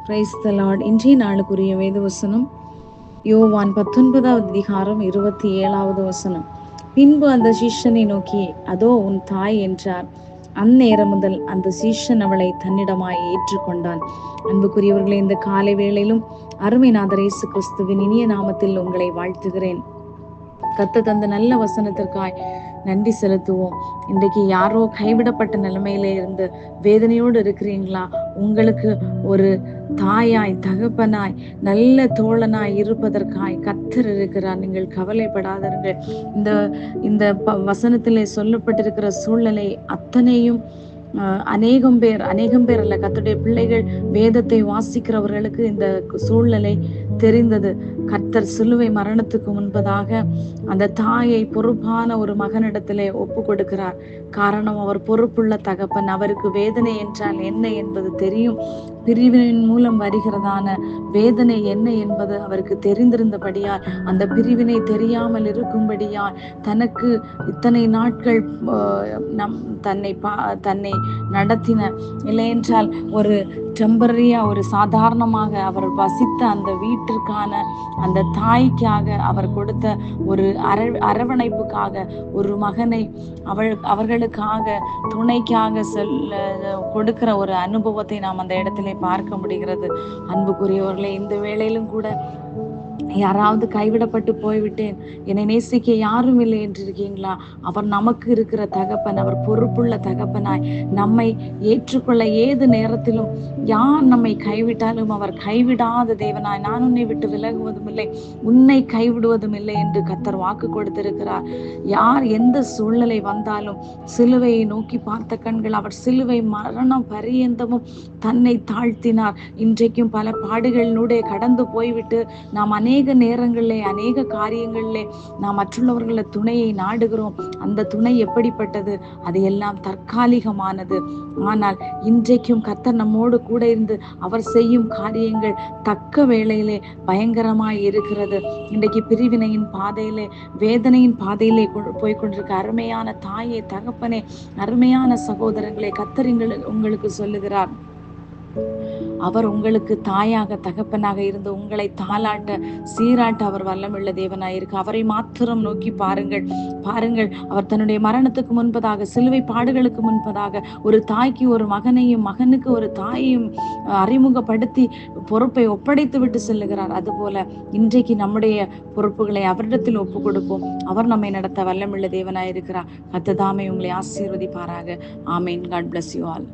Praise the Lord. இன்றைய நாளுக்குரிய வேத வசனம் யோவான் 19வது அதிகாரம் 27வது வசனம். பின்பு அந்த சீஷனை நோக்கி, அதோ உன் தாய் என்றார். அந்நேரம் முதல் அந்த சீஷன் அவளை தன்னிடமாய் ஏற்றுக்கொண்டான். அன்புக்குரியவர்களே, இந்த காலை வேளையிலும் அருமைநாதர் இயேசு கிறிஸ்துவின் இனிய நாமத்தில் உங்களை வாழ்த்துகிறேன். கர்த்தர் தந்த நல்ல வசனத்திற்காய் நன்றி செலுத்துவோம். இன்றைக்கு யாரோ கைவிடப்பட்ட நிலைமையில இருந்து வேதனையோடு இருக்கிறீங்களா? உங்களுக்கு ஒரு தாயாய், தகப்பனாய், நல்ல தோழனாய் இருப்பதற்காய் கர்த்தர் இருக்கிறார். நீங்கள் கவலைப்படாதீர்கள். இந்த வசனத்திலே சொல்லப்பட்டிருக்கிற சூழ்நிலை அத்தனையும் அநேகம் பேர் அல்ல, கர்த்தருடைய பிள்ளைகள் வேதத்தை வாசிக்கிறவர்களுக்கு இந்த சூழ்நிலை தெரிந்தது. கர்த்தர் சிலுவை மரணத்துக்கு முன்பதாக அந்த தாயை பொறுப்பான ஒரு மகனிடத்திலே ஒப்பு கொடுக்கிறார். காரணம், அவர் பொறுப்புள்ள தகப்பன். அவருக்கு வேதனை என்றால் என்ன என்பது தெரியும். பிரிவினின் மூலம் வருகிறதான வேதனை என்ன என்பது அவருக்கு தெரிந்திருந்தபடியால், அந்த பிரிவினை தெரியாமல் இருக்கும்படியால் தனக்கு இத்தனை நாட்கள் தன்னை நடத்தின, இல்லை என்றால் ஒரு டெம்பரரியா, ஒரு சாதாரணமாக அவர் வசித்த அந்த வீட்டிற்கான அந்த தாய்க்காக அவர் கொடுத்த ஒரு அரவணைப்புக்காக ஒரு மகனை அவர்களுக்காக துணைக்காக கொடுக்கிற ஒரு அனுபவத்தை நாம் அந்த இடத்திலே பார்க்க முடிகிறது. அன்புக்குரியவர்களே, இந்த வேளையிலும் கூட யாராவது கைவிடப்பட்டு போய்விட்டேன், என்னை நேசிக்க யாரும் இல்லை என்று இருக்கீங்களா? அவர் நமக்கு இருக்கிற தகப்பன். அவர் பொறுப்புள்ள தகப்பனாய் நம்மை ஏற்றுக்கொள்ள ஏது நேரத்திலும் யார் நம்மை கைவிட்டாலும் அவர் கைவிடாத தேவனாய், நான் உன்னை விட்டு விலகுவதும் இல்லை, உன்னை கைவிடுவதும் இல்லை என்று கர்த்தர் வாக்கு கொடுத்திருக்கிறார். யார் எந்த சூழ்நிலை வந்தாலும் சிலுவையை நோக்கி பார்த்த கண்கள், அவர் சிலுவை மரணம் பரியந்தமும் தன்னை தாழ்த்தினார். இன்றைக்கும் பல பாடுகளினூடே கடந்து போய்விட்டு நாம் அநேக நேரங்களிலே, அநேக காரியங்களிலே நாம் மற்றுள்ளவர்கள துணையை நாடுகிறோம். அந்த துணை எப்படிப்பட்டது? அது எல்லாம் தற்காலிகமானது. ஆனால் இன்றைக்கும் கர்த்தர் நம்மோடு கூட இருந்து அவர் செய்யும் காரியங்கள் தக்க வேளையிலே பயங்கரமாய் இருக்கிறது. இன்றைக்கு பிரிவினையின் பாதையிலே, வேதனையின் பாதையிலே போய்கொண்டிருக்க அருமையான தாயே, தகப்பனே, அருமையான சகோதரங்களே, கர்த்தர் உங்களுக்கு சொல்லுகிறார். அவர் உங்களுக்கு தாயாக, தகப்பனாக இருந்து உங்களை தாளாட்ட, சீராட்ட அவர் வல்லமுள்ள தேவனாயிருக்கு. அவரை மாத்திரம் நோக்கி பாருங்கள். அவர் தன்னுடைய மரணத்துக்கு முன்பதாக, சிலுவை பாடுகளுக்கு முன்பதாக ஒரு தாய்க்கு ஒரு மகனையும், மகனுக்கு ஒரு தாயையும் அறிமுகப்படுத்தி பொறுப்பை ஒப்படைத்து விட்டு செல்லுகிறார். அதுபோல இன்றைக்கு நம்முடைய பொறுப்புகளை அவரிடத்தில் ஒப்பு கொடுப்போம். அவர் நம்மை நடத்த வல்லமுள்ள தேவனாயிருக்கிறார். கர்த்தர் தாமே உங்களை ஆசீர்வதிப்பாராக. ஆமேன். God bless you all.